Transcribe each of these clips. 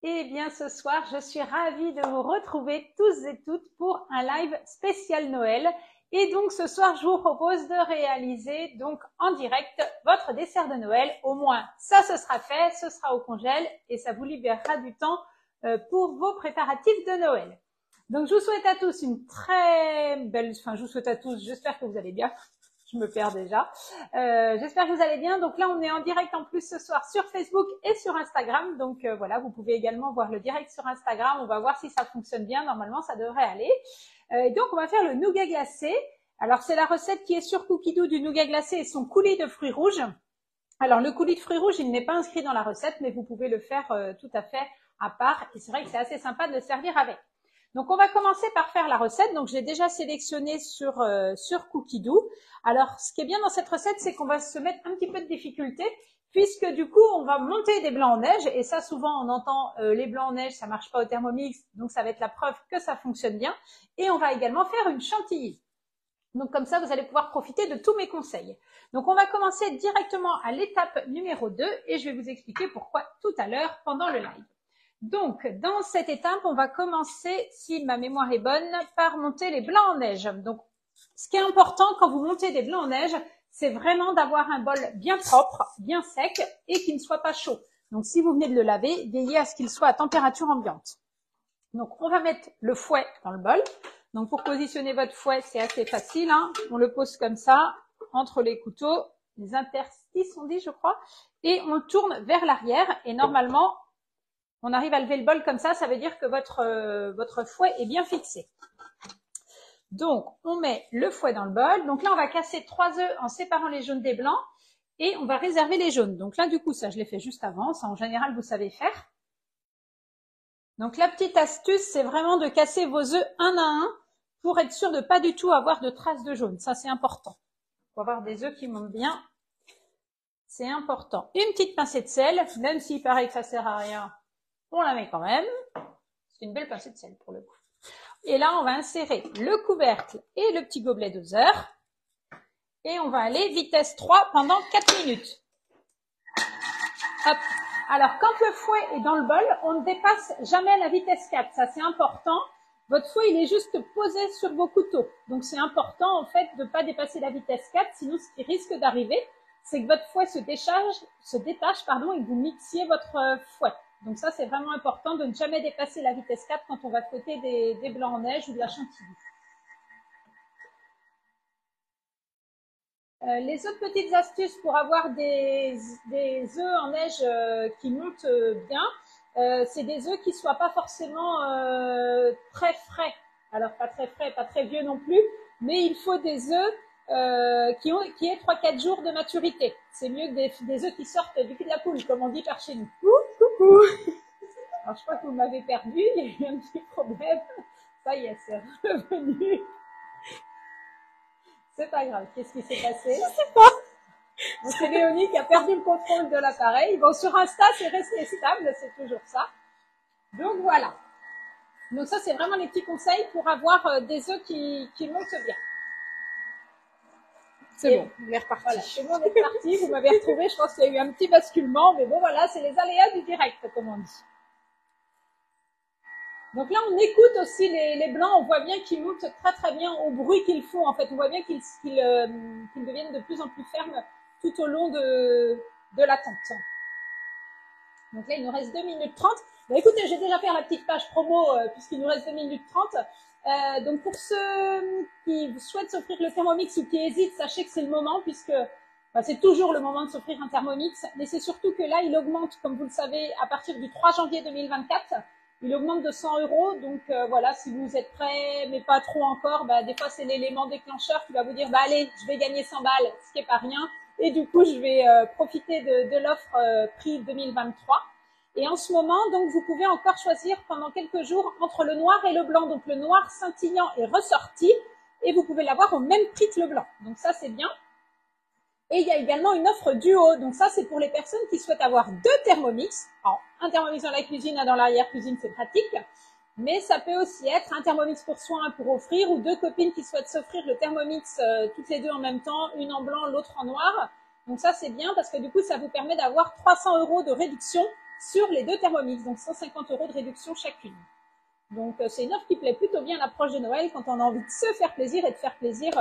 Eh bien, ce soir, je suis ravie de vous retrouver tous et toutes pour un live spécial Noël. Et donc, ce soir, je vous propose de réaliser donc en direct votre dessert de Noël. Au moins, ça, ce sera fait, ce sera au congèle et ça vous libérera du temps pour vos préparatifs de Noël. Donc, je vous souhaite à tous une très belle, je vous souhaite à tous, j'espère que vous allez bien. Je me perds déjà. J'espère que vous allez bien. Donc là, on est en direct en plus ce soir sur Facebook et sur Instagram. Donc voilà, vous pouvez également voir le direct sur Instagram. On va voir si ça fonctionne bien. Normalement, ça devrait aller. Et donc, on va faire le nougat glacé. Alors, c'est la recette qui est sur Cookidoo du nougat glacé et son coulis de fruits rouges. Alors, le coulis de fruits rouges, il n'est pas inscrit dans la recette, mais vous pouvez le faire tout à fait à part. Et c'est vrai que c'est assez sympa de le servir avec. Donc, on va commencer par faire la recette. Donc, j'ai déjà sélectionné sur Cookidoo. Alors, ce qui est bien dans cette recette, c'est qu'on va se mettre un petit peu de difficulté, puisque du coup, on va monter des blancs en neige. Et ça, souvent, on entend les blancs en neige, ça marche pas au Thermomix. Donc, ça va être la preuve que ça fonctionne bien. Et on va également faire une chantilly. Donc, comme ça, vous allez pouvoir profiter de tous mes conseils. Donc, on va commencer directement à l'étape numéro 2 et je vais vous expliquer pourquoi tout à l'heure pendant le live. Donc, dans cette étape, on va commencer, si ma mémoire est bonne, par monter les blancs en neige. Donc, ce qui est important quand vous montez des blancs en neige, c'est vraiment d'avoir un bol bien propre, bien sec et qui ne soit pas chaud. Donc, si vous venez de le laver, veillez à ce qu'il soit à température ambiante. Donc, on va mettre le fouet dans le bol. Donc, pour positionner votre fouet, c'est assez facile, hein. On le pose comme ça, entre les couteaux, les interstices, on dit, je crois, et on tourne vers l'arrière. Et normalement, on arrive à lever le bol comme ça veut dire que votre fouet est bien fixé. Donc, on met le fouet dans le bol. Donc là, on va casser 3 œufs en séparant les jaunes des blancs et on va réserver les jaunes. Donc là, du coup, ça, je l'ai fait juste avant. Ça, en général, vous savez faire. Donc, la petite astuce, c'est vraiment de casser vos œufs un à un pour être sûr de pas du tout avoir de traces de jaune. Ça, c'est important. Pour avoir des œufs qui montent bien, c'est important. Une petite pincée de sel, même s'il paraît que ça sert à rien, on la met quand même. C'est une belle pincée de sel pour le coup. Et là, on va insérer le couvercle et le petit gobelet doseur. Et on va aller vitesse 3 pendant 4 minutes. Hop. Alors, quand le fouet est dans le bol, on ne dépasse jamais la vitesse 4. Ça, c'est important. Votre fouet, il est juste posé sur vos couteaux. Donc, c'est important, en fait, de ne pas dépasser la vitesse 4. Sinon, ce qui risque d'arriver, c'est que votre fouet se détache, et que vous mixiez votre fouet. Donc ça, c'est vraiment important de ne jamais dépasser la vitesse 4 quand on va fouetter des blancs en neige ou de la chantilly. Les autres petites astuces pour avoir des œufs en neige qui montent bien, c'est des œufs qui ne soient pas forcément très frais. Alors, pas très frais, pas très vieux non plus, mais il faut des œufs qui aient 3-4 jours de maturité. C'est mieux que des œufs qui sortent du cul de la poule, comme on dit par chez nous. Coucou. Alors, je crois que vous m'avez perdu, il y a eu un petit problème. Ça y est, c'est revenu. C'est pas grave. Qu'est-ce qui s'est passé? Je sais pas. Donc, c'est Léonie qui a perdu le contrôle de l'appareil. Bon, sur Insta, c'est resté stable, c'est toujours ça. Donc, voilà. Donc, ça, c'est vraiment les petits conseils pour avoir des œufs qui montent bien. C'est bon, on est reparti. Voilà, c'est bon, on est reparti. Vous m'avez retrouvé. Je pense qu'il y a eu un petit basculement. Mais bon, voilà, c'est les aléas du direct, comme on dit. Donc là, on écoute aussi les blancs. On voit bien qu'ils montent très très bien au bruit qu'ils font. En fait, on voit bien qu'ils deviennent de plus en plus fermes tout au long de l'attente. Donc là, il nous reste 2 minutes 30. Bon, écoutez, je vais déjà faire la petite page promo puisqu'il nous reste 2 minutes 30. Donc pour ceux qui souhaitent s'offrir le Thermomix ou qui hésitent, sachez que c'est le moment puisque c'est toujours le moment de s'offrir un Thermomix. Mais c'est surtout que là, il augmente, comme vous le savez, à partir du 3 janvier 2024. Il augmente de 100 €. Donc voilà, si vous êtes prêts, mais pas trop encore, des fois c'est l'élément déclencheur qui va vous dire allez, je vais gagner 100 balles, ce qui est pas rien. Et du coup, je vais profiter de l'offre prix 2023. Et en ce moment, donc, vous pouvez encore choisir pendant quelques jours entre le noir et le blanc. Donc, le noir scintillant est ressorti et vous pouvez l'avoir au même prix que le blanc. Donc, ça, c'est bien. Et il y a également une offre duo. Donc, ça, c'est pour les personnes qui souhaitent avoir 2 Thermomix. Alors, un Thermomix dans la cuisine, un dans l'arrière-cuisine, c'est pratique. Mais ça peut aussi être un Thermomix pour soins pour offrir ou 2 copines qui souhaitent s'offrir le Thermomix toutes les 2 en même temps, une en blanc, l'autre en noir. Donc ça, c'est bien parce que du coup, ça vous permet d'avoir 300 € de réduction sur les 2 Thermomix, donc 150 € de réduction chacune. Donc c'est une offre qui plaît plutôt bien à l'approche de Noël quand on a envie de se faire plaisir et de faire plaisir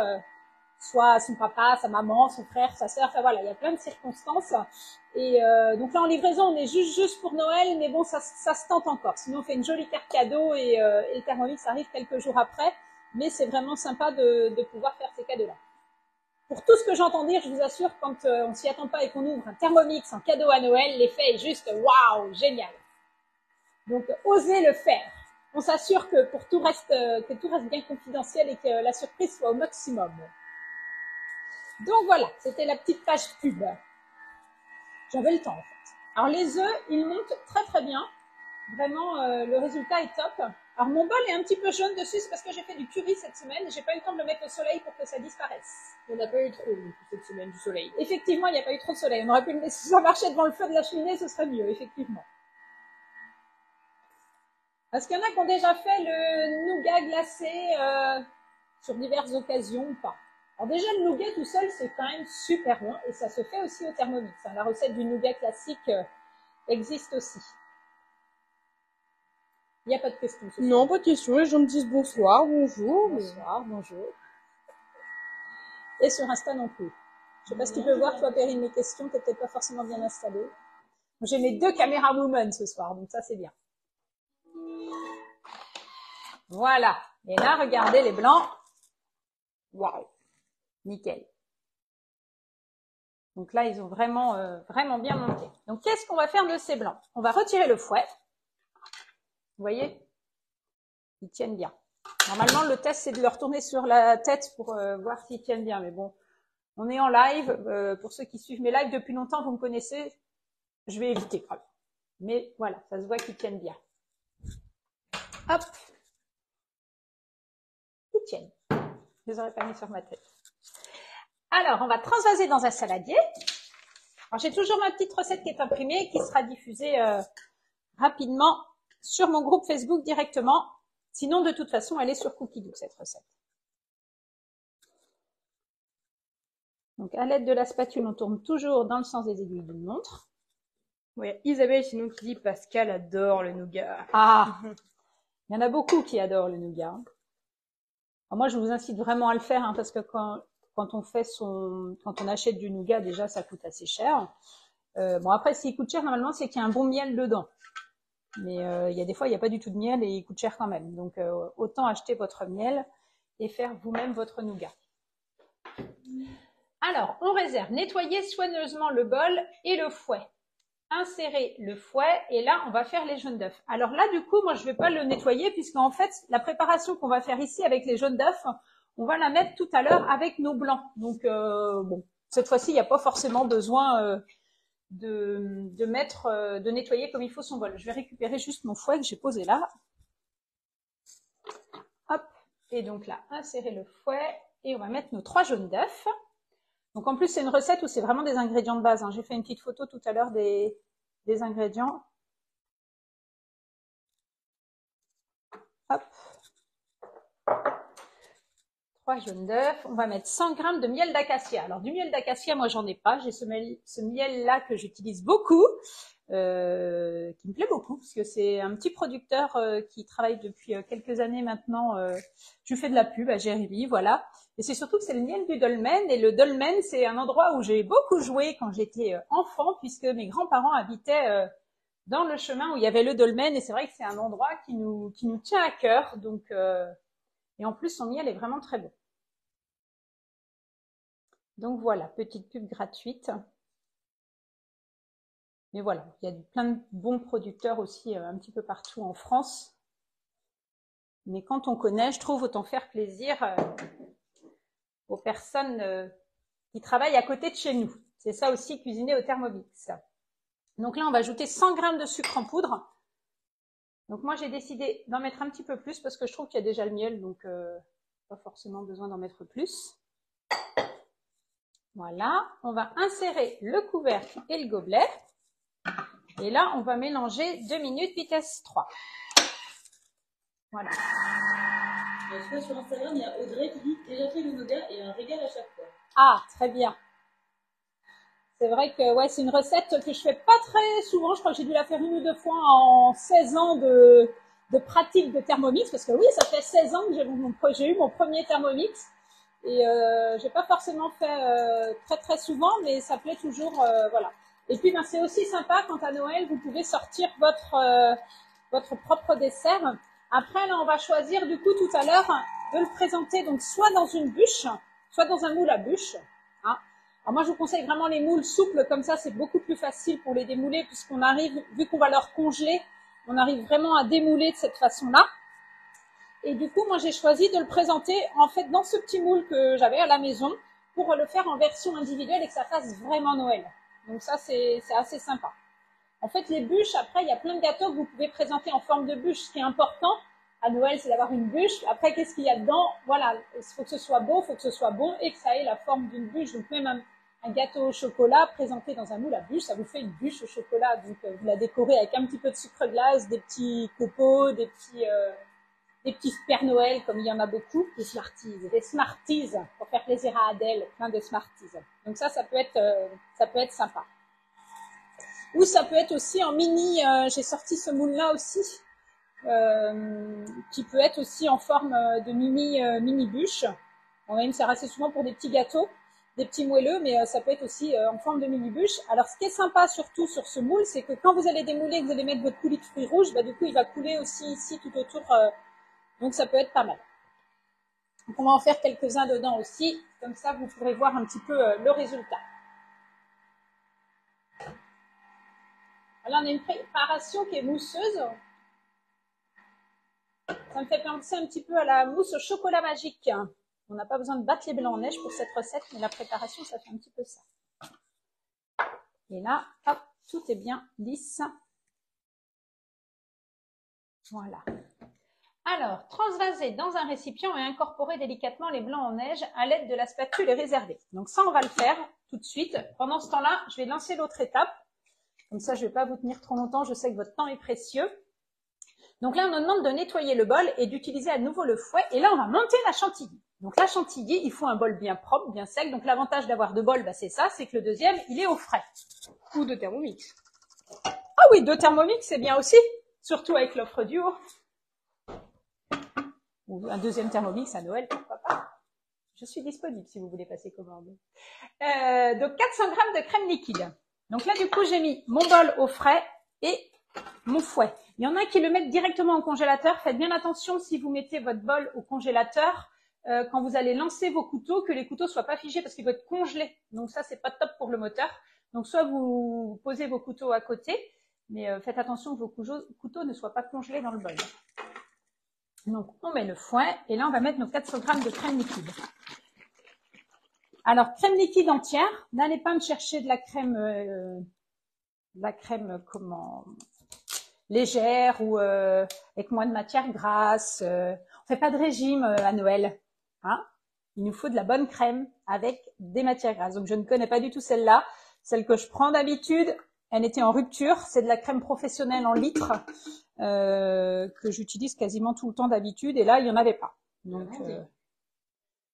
soit à son papa, sa maman, son frère, sa sœur, enfin voilà, il y a plein de circonstances. Et donc là en livraison on est juste pour Noël, mais bon ça se tente encore. Sinon on fait une jolie carte cadeau et le Thermomix arrive quelques jours après, mais c'est vraiment sympa de pouvoir faire ces cadeaux-là. Pour tout ce que j'entends dire, je vous assure, quand on s'y attend pas et qu'on ouvre un Thermomix en cadeau à Noël, l'effet est juste waouh, génial. Donc osez le faire. On s'assure que tout reste bien confidentiel et que la surprise soit au maximum. Donc voilà, c'était la petite page pub. J'avais le temps en fait. Alors les œufs, ils montent très très bien. Vraiment, le résultat est top. Alors mon bol est un petit peu jaune dessus, c'est parce que j'ai fait du curry cette semaine et j'ai pas eu le temps de le mettre au soleil pour que ça disparaisse. On n'a pas eu trop cette semaine du soleil. Effectivement, il n'y a pas eu trop de soleil. On aurait pu le laisser, si ça marchait devant le feu de la cheminée, ce serait mieux, effectivement. Est-ce qu'il y en a qui ont déjà fait le nougat glacé sur diverses occasions ou pas? Alors déjà, le nougat tout seul, c'est quand même super bon et ça se fait aussi au Thermomix. La recette du nougat classique existe aussi. Il n'y a pas de questions. Non, pas de questions. Les gens me disent bonsoir, bonjour. Bonsoir, bonjour. Et sur Insta non plus. Je sais pas si tu peux voir, toi, Perrine, mes questions, t'es peut-être pas forcément bien installée. J'ai mes 2 caméras women ce soir, donc ça, c'est bien. Voilà. Et là, regardez les blancs. Waouh. Nickel. Donc là, ils ont vraiment bien monté. Donc, qu'est-ce qu'on va faire de ces blancs? On va retirer le fouet. Vous voyez? Ils tiennent bien. Normalement, le test, c'est de le retourner sur la tête pour voir s'ils tiennent bien. Mais bon, on est en live. Pour ceux qui suivent mes lives depuis longtemps, vous me connaissez. Je vais éviter. Mais voilà, ça se voit qu'ils tiennent bien. Hop. Ils tiennent. Je les aurais pas mis sur ma tête. Alors, on va transvaser dans un saladier. Alors, j'ai toujours ma petite recette qui est imprimée et qui sera diffusée rapidement sur mon groupe Facebook directement. Sinon, de toute façon, elle est sur Cookie-Doo, cette recette. Donc, à l'aide de la spatule, on tourne toujours dans le sens des aiguilles d'une montre. Oui, Isabelle, c'est nous qui dit Pascal adore le nougat. Ah, il y en a beaucoup qui adorent le nougat. Alors moi, je vous incite vraiment à le faire, parce que quand on achète du nougat, déjà, ça coûte assez cher. Bon, après, s'il coûte cher, normalement, c'est qu'il y a un bon miel dedans. Mais il y a des fois, il n'y a pas du tout de miel et il coûte cher quand même. Donc, autant acheter votre miel et faire vous-même votre nougat. Alors, on réserve. Nettoyer soigneusement le bol et le fouet. Insérer le fouet et là, on va faire les jaunes d'œufs. Alors là, du coup, moi, je ne vais pas le nettoyer puisqu'en fait, la préparation qu'on va faire ici avec les jaunes d'œufs, on va la mettre tout à l'heure avec nos blancs. Donc, bon, cette fois-ci, il n'y a pas forcément besoin de nettoyer comme il faut son bol. Je vais récupérer juste mon fouet que j'ai posé là. Hop. Et donc là, insérer le fouet et on va mettre nos 3 jaunes d'œufs. Donc en plus, c'est une recette où c'est vraiment des ingrédients de base. J'ai fait une petite photo tout à l'heure des ingrédients. Hop. 3 jaunes d'œufs. On va mettre 100 g de miel d'acacia. Alors du miel d'acacia, moi j'en ai pas. J'ai ce miel-là que j'utilise beaucoup, qui me plaît beaucoup, parce que c'est un petit producteur qui travaille depuis quelques années maintenant. Je lui fais de la pub à Jérémy, voilà. Et c'est surtout que c'est le miel du dolmen. Et le dolmen, c'est un endroit où j'ai beaucoup joué quand j'étais enfant, puisque mes grands-parents habitaient dans le chemin où il y avait le dolmen. Et c'est vrai que c'est un endroit qui nous tient à cœur. Donc, et en plus, son miel est vraiment très bon. Donc voilà, petite pub gratuite. Mais voilà, il y a plein de bons producteurs aussi un petit peu partout en France. Mais quand on connaît, je trouve, autant faire plaisir aux personnes qui travaillent à côté de chez nous. C'est ça aussi, cuisiner au Thermomix. Donc là, on va ajouter 100 g de sucre en poudre. Donc moi, j'ai décidé d'en mettre un petit peu plus parce que je trouve qu'il y a déjà le miel, donc pas forcément besoin d'en mettre plus. Voilà, on va insérer le couvercle et le gobelet. Et là, on va mélanger 2 minutes, vitesse 3. Voilà. En tout cas, sur Instagram, il y a Audrey qui dit « Déjà fait le nougat et un régal à chaque fois ». Ah, très bien. C'est vrai que ouais, c'est une recette que je fais pas très souvent. Je crois que j'ai dû la faire 1 ou 2 fois en 16 ans de pratique de Thermomix, parce que oui, ça fait 16 ans que j'ai eu mon premier Thermomix. Et j'ai pas forcément fait très souvent, mais ça plaît toujours, voilà. Et puis ben, c'est aussi sympa quand à Noël vous pouvez sortir votre propre dessert. Après là on va choisir du coup tout à l'heure de le présenter donc soit dans une bûche, soit dans un moule à bûche. Hein. Alors moi je vous conseille vraiment les moules souples, comme ça c'est beaucoup plus facile pour les démouler, puisqu'on arrive, vu qu'on va leur congeler, on arrive vraiment à démouler de cette façon-là. Et du coup, moi, j'ai choisi de le présenter en fait dans ce petit moule que j'avais à la maison pour le faire en version individuelle et que ça fasse vraiment Noël. Donc ça, c'est assez sympa. En fait, les bûches, après, il y a plein de gâteaux que vous pouvez présenter en forme de bûche. Ce qui est important à Noël, c'est d'avoir une bûche. Après, qu'est-ce qu'il y a dedans? Voilà, il faut que ce soit beau, il faut que ce soit bon et que ça ait la forme d'une bûche. Donc même un gâteau au chocolat présenté dans un moule à bûche, ça vous fait une bûche au chocolat. Donc vous la décorez avec un petit peu de sucre glace, des petits copeaux, des petits Pères Noël, comme il y en a beaucoup. Des Smarties. Des Smarties, pour faire plaisir à Adèle, plein de Smarties. Donc ça peut être sympa. Ou ça peut être aussi en mini, j'ai sorti ce moule-là aussi, qui peut être aussi en forme de mini bûche. Bon, même ça sert assez souvent pour des petits gâteaux, des petits moelleux, mais ça peut être aussi en forme de mini bûche. Alors ce qui est sympa surtout sur ce moule, c'est que quand vous allez démouler, que vous allez mettre votre coulis de fruits rouges, bah, du coup il va couler aussi ici tout autour, donc ça peut être pas mal. Donc on va en faire quelques-uns dedans aussi, comme ça vous pourrez voir un petit peu le résultat. Là, on a une préparation qui est mousseuse. Ça me fait penser un petit peu à la mousse au chocolat magique. On n'a pas besoin de battre les blancs en neige pour cette recette, mais la préparation, ça fait un petit peu ça. Et là, hop, tout est bien lisse. Voilà. Alors, transvaser dans un récipient et incorporer délicatement les blancs en neige à l'aide de la spatule réservée. Donc ça, on va le faire tout de suite. Pendant ce temps-là, je vais lancer l'autre étape. Comme ça, je ne vais pas vous tenir trop longtemps. Je sais que votre temps est précieux. Donc là, on nous demande de nettoyer le bol et d'utiliser à nouveau le fouet. Et là, on va monter la chantilly. Donc la chantilly, il faut un bol bien propre, bien sec. Donc l'avantage d'avoir 2 bols, bah, c'est ça, c'est que le deuxième, il est au frais. Ou de Thermomix. Ah oui, 2 Thermomix, c'est bien aussi. Surtout avec l'offre du haut. Ou un deuxième Thermomix à Noël, pourquoi pas. Je suis disponible si vous voulez passer commande. Donc 400 g de crème liquide. Donc là, du coup, j'ai mis mon bol au frais et mon fouet. Il y en a qui le mettent directement au congélateur. Faites bien attention si vous mettez votre bol au congélateur, quand vous allez lancer vos couteaux, que les couteaux soient pas figés parce qu'ils vont être congelés. Donc ça, c'est pas top pour le moteur. Donc soit vous posez vos couteaux à côté, mais faites attention que vos couteaux ne soient pas congelés dans le bol. Donc on met le fouet et là on va mettre nos 400 g de crème liquide. Alors crème liquide entière, n'allez pas me chercher de la crème légère ou avec moins de matière grasse. On fait pas de régime à Noël, hein. Il nous faut de la bonne crème avec des matières grasses. Donc je ne connais pas du tout celle-là. Celle que je prends d'habitude, elle était en rupture. C'est de la crème professionnelle en litre que j'utilise quasiment tout le temps d'habitude. Et là, il n'y en avait pas. Donc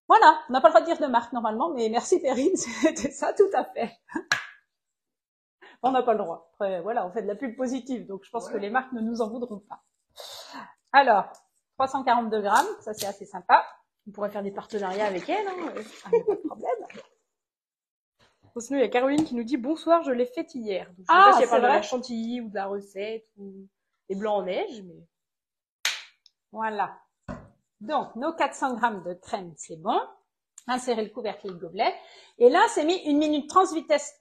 voilà, on n'a pas le droit de dire de marque normalement, mais merci Perrine, c'était ça tout à fait. On n'a pas le droit. Après, voilà, on fait de la pub positive, donc je pense que les marques ne nous en voudront pas. Alors, 342 grammes, ça c'est assez sympa. On pourrait faire des partenariats avec elle, hein. Ah, il n'y a pas de problème. Sinon, il y a Caroline qui nous dit « Bonsoir, je l'ai faite hier ». Donc, je sais Ah, pas si elle c'est parle de vrai. la chantilly ou de la recette ou des blancs en neige, mais... Voilà. Donc, nos 400 grammes de crème, c'est bon. Insérez le couvercle et le gobelet. Et là, c'est mis 1 minute 30, vitesse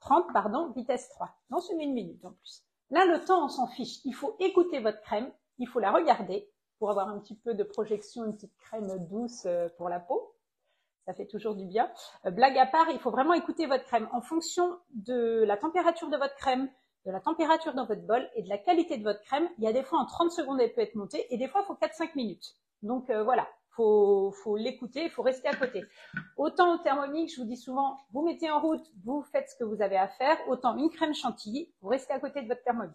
30, vitesse 3. Non, c'est mis 1 minute en plus. Là, le temps, on s'en fiche. Il faut écouter votre crème. Il faut la regarder pour avoir un petit peu de projection, une petite crème douce pour la peau. Ça fait toujours du bien. Blague à part, il faut vraiment écouter votre crème. En fonction de la température de votre crème, de la température dans votre bol et de la qualité de votre crème, il y a des fois en 30 secondes, elle peut être montée et des fois, il faut 4-5 minutes. Donc voilà, faut l'écouter, il faut rester à côté. Autant au Thermomix, je vous dis souvent, vous mettez en route, vous faites ce que vous avez à faire. Autant une crème chantilly, vous restez à côté de votre Thermomix.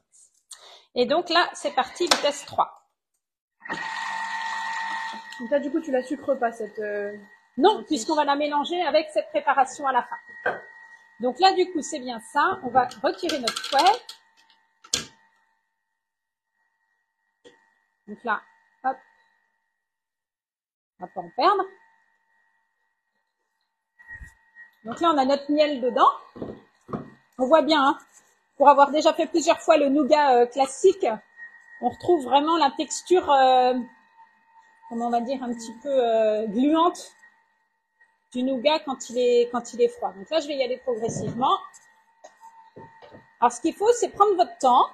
Et donc là, c'est parti, vitesse 3. Donc là, du coup, tu la sucres pas, cette... Non, puisqu'on va la mélanger avec cette préparation à la fin. Donc là, du coup, c'est bien ça. On va retirer notre fouet. Donc là, hop. On va pas en perdre. Donc là, on a notre miel dedans. On voit bien, hein, pour avoir déjà fait plusieurs fois le nougat classique, on retrouve vraiment la texture, comment on va dire, un petit peu gluante du nougat quand il est froid. Donc là, je vais y aller progressivement. Alors, ce qu'il faut, c'est prendre votre temps.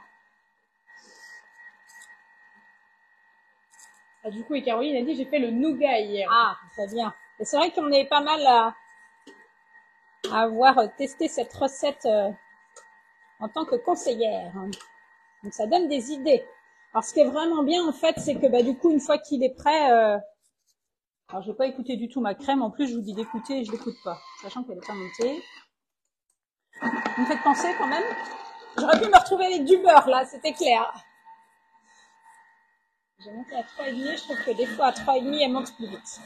Ah, du coup, et Caroline a dit, j'ai fait le nougat hier. Ah, très bien. Et c'est vrai qu'on est pas mal à avoir testé cette recette en tant que conseillère. Donc, ça donne des idées. Alors, ce qui est vraiment bien, en fait, c'est que, bah, du coup, une fois qu'il est prêt, alors, je vais pas écouter du tout ma crème. En plus, je vous dis d'écouter et je l'écoute pas, sachant qu'elle est pas montée. Vous me faites penser quand même. J'aurais pu me retrouver avec du beurre, là, c'était clair. J'ai monté à 3,5. Je trouve que des fois, à 3,5, elle monte plus vite.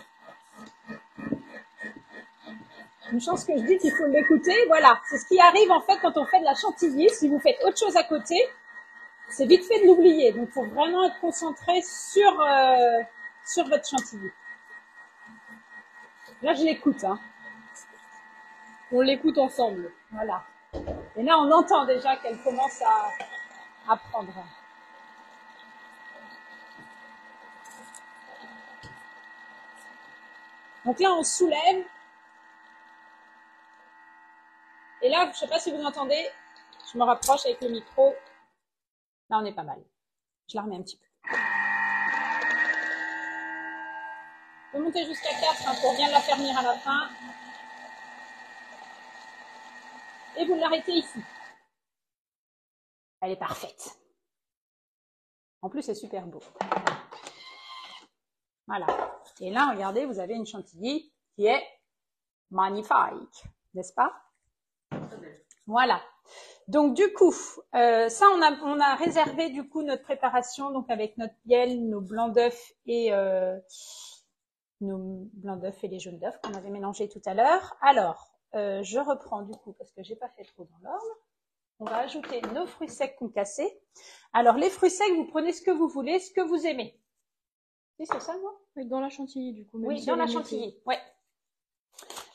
Une chance que je dis qu'il faut l'écouter. Voilà, c'est ce qui arrive, en fait, quand on fait de la chantilly. Si vous faites autre chose à côté, c'est vite fait de l'oublier. Donc, il faut vraiment être concentré sur votre chantilly. Là, je l'écoute, hein. On l'écoute ensemble. Voilà. Et là, on entend déjà qu'elle commence à prendre. Donc là, on soulève. Et là, je ne sais pas si vous entendez, je me rapproche avec le micro. Là, on est pas mal. Je la remets un petit peu. On peut monter jusqu'à 4 hein, pour bien la faire venir à la fin. Et vous l'arrêtez ici. Elle est parfaite. En plus, c'est super beau. Voilà. Et là, regardez, vous avez une chantilly qui est magnifique, n'est-ce pas? Voilà. Donc du coup, ça on a réservé du coup notre préparation donc avec notre miel, nos blancs d'œufs et les jaunes d'œufs qu'on avait mélangés tout à l'heure. Alors, je reprends du coup parce que j'ai pas fait trop dans l'ordre. On va ajouter nos fruits secs concassés. Alors les fruits secs, vous prenez ce que vous voulez, ce que vous aimez. Oui, c'est ça, moi? Oui, dans la chantilly du coup. Oui, si dans la chantilly. Ouais.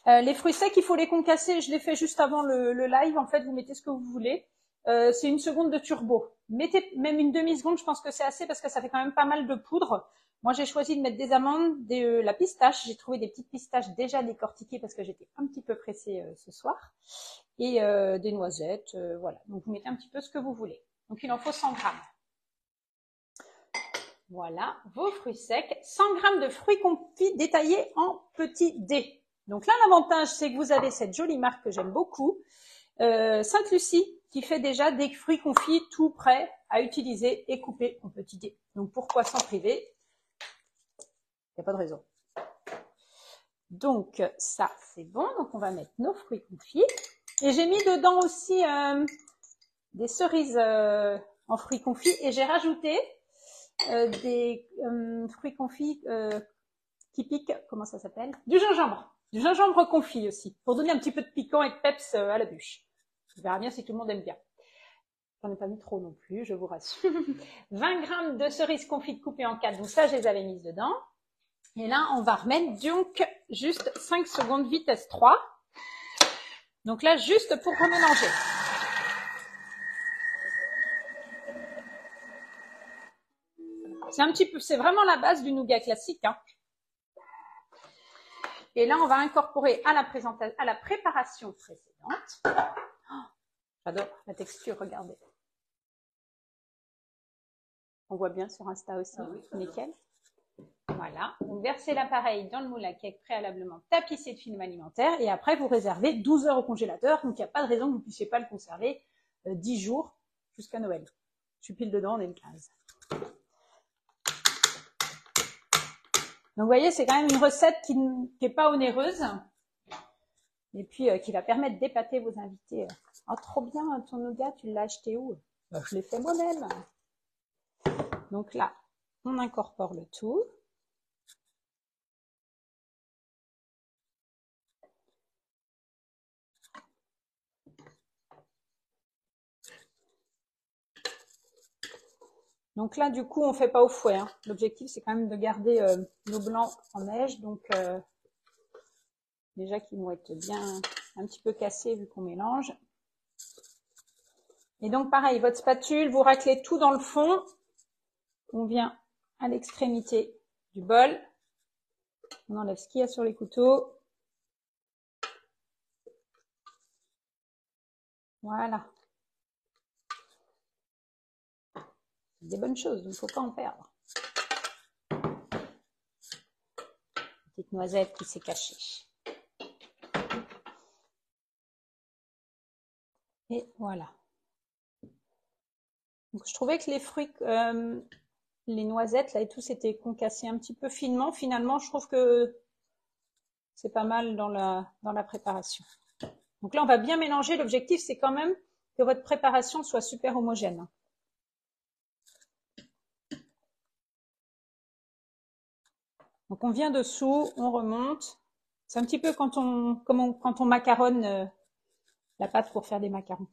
Les fruits secs, il faut les concasser. Je l'ai fait juste avant le live. En fait, vous mettez ce que vous voulez. C'est une seconde de turbo. Mettez même une demi-seconde, je pense que c'est assez parce que ça fait quand même pas mal de poudre. Moi, j'ai choisi de mettre des amandes, la pistache. J'ai trouvé des petites pistaches déjà décortiquées parce que j'étais un petit peu pressée ce soir. Et des noisettes, voilà. Donc, vous mettez un petit peu ce que vous voulez. Donc, il en faut 100 grammes. Voilà, vos fruits secs. 100 grammes de fruits confits détaillés en petits dés. Donc là, l'avantage, c'est que vous avez cette jolie marque que j'aime beaucoup, Sainte-Lucie, qui fait déjà des fruits confits tout prêts à utiliser et couper en petits dés. Donc pourquoi s'en priver? Il n'y a pas de raison. Donc ça, c'est bon. Donc on va mettre nos fruits confits. Et j'ai mis dedans aussi des cerises en fruits confits. Et j'ai rajouté des fruits confits qui piquent, comment ça s'appelle? Du gingembre. Du gingembre confit aussi, pour donner un petit peu de piquant et de peps à la bûche. On verra bien si tout le monde aime bien. J'en ai pas mis trop non plus, je vous rassure. 20 grammes de cerises confites coupées en 4, donc ça, je les avais mises dedans. Et là, on va remettre donc juste 5 secondes vitesse 3. Donc là, juste pour remélanger. C'est vraiment la base du nougat classique, hein. Et là, on va incorporer à la préparation précédente. Oh, j'adore la texture, regardez. On voit bien sur Insta aussi, ah oui, nickel. Voilà, donc versez l'appareil dans le moule à cake préalablement tapissé de film alimentaire et après vous réservez 12 heures au congélateur, donc il n'y a pas de raison que vous ne puissiez pas le conserver 10 jours jusqu'à Noël. Je suis pile dedans, on est le 15. Donc vous voyez, c'est quand même une recette qui n'est pas onéreuse et puis qui va permettre d'épater vos invités. Oh, trop bien, ton nougat, tu l'as acheté où? Ben, je l'ai fait moi-même. Donc là, on incorpore le tout. Donc là, du coup, on fait pas au fouet, hein. L'objectif, c'est quand même de garder nos blancs en neige. Donc, déjà qu'ils vont être bien un petit peu cassés vu qu'on mélange. Et donc, pareil, votre spatule, vous raclez tout dans le fond. On vient à l'extrémité du bol. On enlève ce qu'il y a sur les couteaux. Voilà. Des bonnes choses, il ne faut pas en perdre. Petite noisette qui s'est cachée. Et voilà. Donc, je trouvais que les fruits, les noisettes là et tout, c'était concassé un petit peu finement. Finalement, je trouve que c'est pas mal dans la préparation. Donc là, on va bien mélanger. L'objectif, c'est quand même que votre préparation soit super homogène. Donc on vient dessous, on remonte. C'est un petit peu quand on macaronne la pâte pour faire des macarons.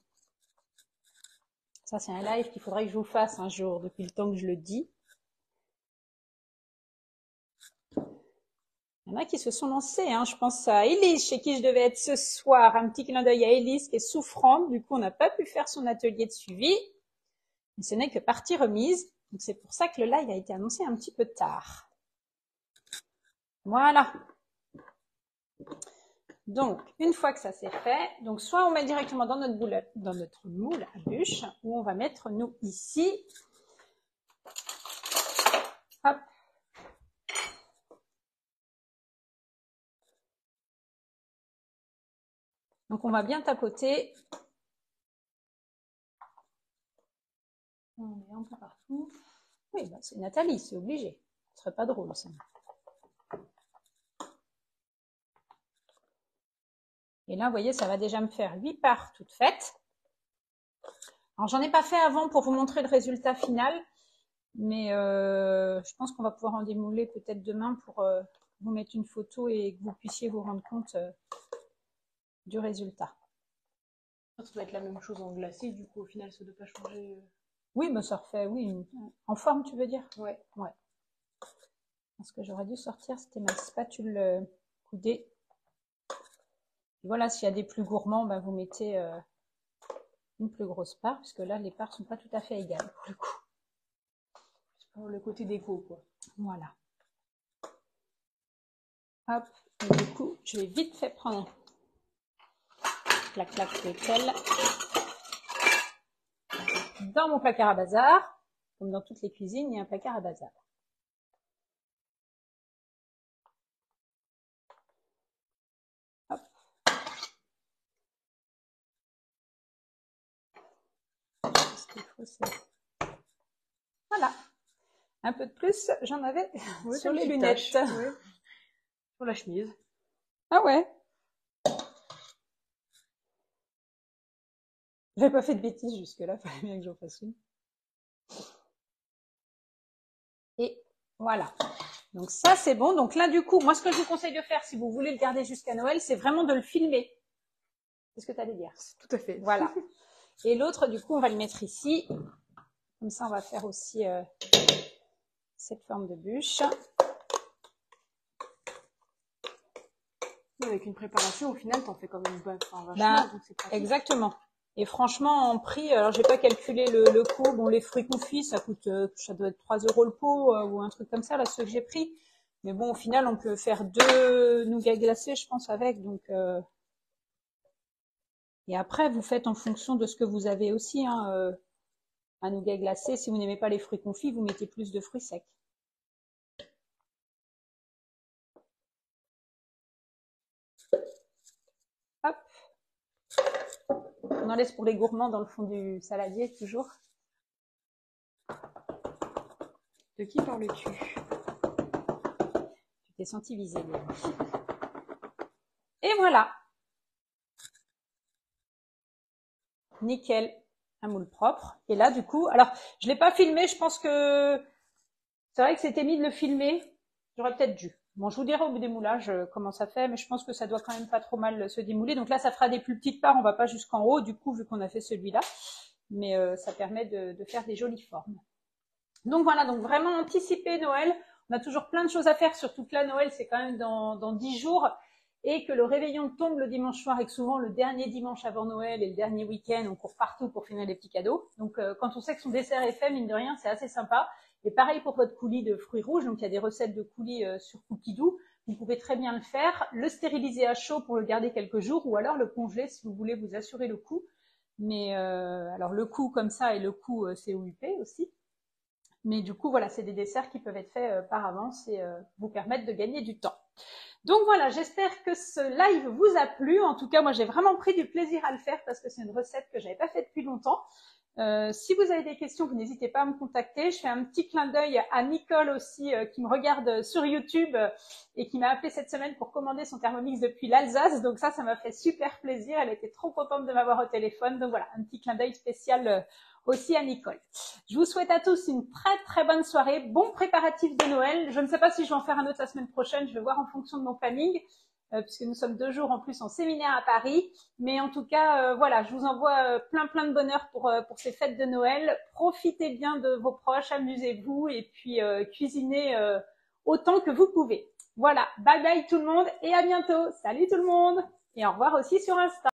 Ça, c'est un live qu'il faudrait que je vous fasse un jour, depuis le temps que je le dis. Il y en a qui se sont lancés, hein. Je pense à Elise, chez qui je devais être ce soir. Un petit clin d'œil à Elise qui est souffrante. Du coup, on n'a pas pu faire son atelier de suivi. Mais ce n'est que partie remise. Donc, c'est pour ça que le live a été annoncé un petit peu tard. Voilà. Donc, une fois que ça c'est fait, donc soit on met directement dans notre moule à bûche, ou on va mettre nous ici. Hop. Donc on va bien tapoter. On met un peu partout. Oui, bah c'est Nathalie, c'est obligé. Ce serait pas drôle ça. Et là, vous voyez, ça va déjà me faire 8 parts toutes faites. Alors, j'en ai pas fait avant pour vous montrer le résultat final, mais je pense qu'on va pouvoir en démouler peut-être demain pour vous mettre une photo et que vous puissiez vous rendre compte du résultat. Ça doit être la même chose en glacé, du coup, au final, ça ne doit pas changer. Oui, mais ça refait, oui, en forme, tu veux dire? Ouais. Ouais. Ce que j'aurais dû sortir, c'était ma spatule coudée. Et voilà, s'il y a des plus gourmands, bah, vous mettez une plus grosse part, puisque là, les parts sont pas tout à fait égales pour le coup. C'est pour le côté déco, quoi. Voilà. Hop, et du coup, je vais vite fait prendre la claque de sel dans mon placard à bazar. Comme dans toutes les cuisines, il y a un placard à bazar. Hop. Ce qu'il faut, c'est... Voilà. Un peu de plus, j'en avais sur les lunettes. Ouais. Sur la chemise. Ah ouais. J'avais pas fait de bêtises jusque-là, il fallait bien que j'en fasse une. Et voilà. Donc ça, c'est bon. Donc là, du coup, moi, ce que je vous conseille de faire, si vous voulez le garder jusqu'à Noël, c'est vraiment de le filmer. C'est ce que tu allais dire. Tout à fait. Voilà. Et l'autre, du coup, on va le mettre ici. Comme ça, on va faire aussi cette forme de bûche. Avec une préparation, au final, t'en fais quand même vachement. Donc exactement. Et franchement, en prix, alors j'ai pas calculé le coût. Bon, les fruits confits, ça coûte, ça doit être 3 € le pot ou un truc comme ça, là, ceux que j'ai pris. Mais bon, au final, on peut faire 2 nougats glacés, je pense, avec. Donc, et après, vous faites en fonction de ce que vous avez aussi. Hein, un nougat glacé, si vous n'aimez pas les fruits confits, vous mettez plus de fruits secs. Hop. On en laisse pour les gourmands dans le fond du saladier, toujours. De qui parles-tu? Tu t'es senti visée. Et voilà. Nickel. Un moule propre. Et là, du coup, alors, je l'ai pas filmé. Je pense que c'est vrai que c'était mis de le filmer. J'aurais peut-être dû. Bon, je vous dirai au bout des moulages comment ça fait, mais je pense que ça doit quand même pas trop mal se démouler. Donc là, ça fera des plus petites parts. On va pas jusqu'en haut, du coup, vu qu'on a fait celui-là. Mais ça permet de faire des jolies formes. Donc voilà, donc vraiment anticiper Noël. On a toujours plein de choses à faire, surtout que là, Noël, c'est quand même dans 10 jours et que le réveillon tombe le dimanche soir et que souvent le dernier dimanche avant Noël et le dernier week-end, on court partout pour finir les petits cadeaux. Donc quand on sait que son dessert est fait, mine de rien, c'est assez sympa. Et pareil pour votre coulis de fruits rouges, donc il y a des recettes de coulis sur Cookidoo. Vous pouvez très bien le faire, le stériliser à chaud pour le garder quelques jours ou alors le congeler si vous voulez vous assurer le coup. Mais alors le coup comme ça et le coup COUP aussi. Mais du coup, voilà, c'est des desserts qui peuvent être faits par avance et vous permettre de gagner du temps. Donc voilà, j'espère que ce live vous a plu. En tout cas, moi, j'ai vraiment pris du plaisir à le faire parce que c'est une recette que j'avais pas faite depuis longtemps. Si vous avez des questions, vous n'hésitez pas à me contacter. Je fais un petit clin d'œil à Nicole aussi qui me regarde sur YouTube et qui m'a appelé cette semaine pour commander son Thermomix depuis l'Alsace. Donc ça m'a fait super plaisir. Elle était trop contente de m'avoir au téléphone. Donc voilà, un petit clin d'œil spécial aussi à Nicole. Je vous souhaite à tous une très très bonne soirée, bon préparatif de Noël. Je ne sais pas si je vais en faire un autre la semaine prochaine, je vais voir en fonction de mon planning, puisque nous sommes 2 jours en plus en séminaire à Paris. Mais en tout cas, voilà, je vous envoie plein de bonheur pour ces fêtes de Noël. Profitez bien de vos proches, amusez-vous et puis cuisinez autant que vous pouvez. Voilà, bye bye tout le monde et à bientôt. Salut tout le monde et au revoir aussi sur Insta.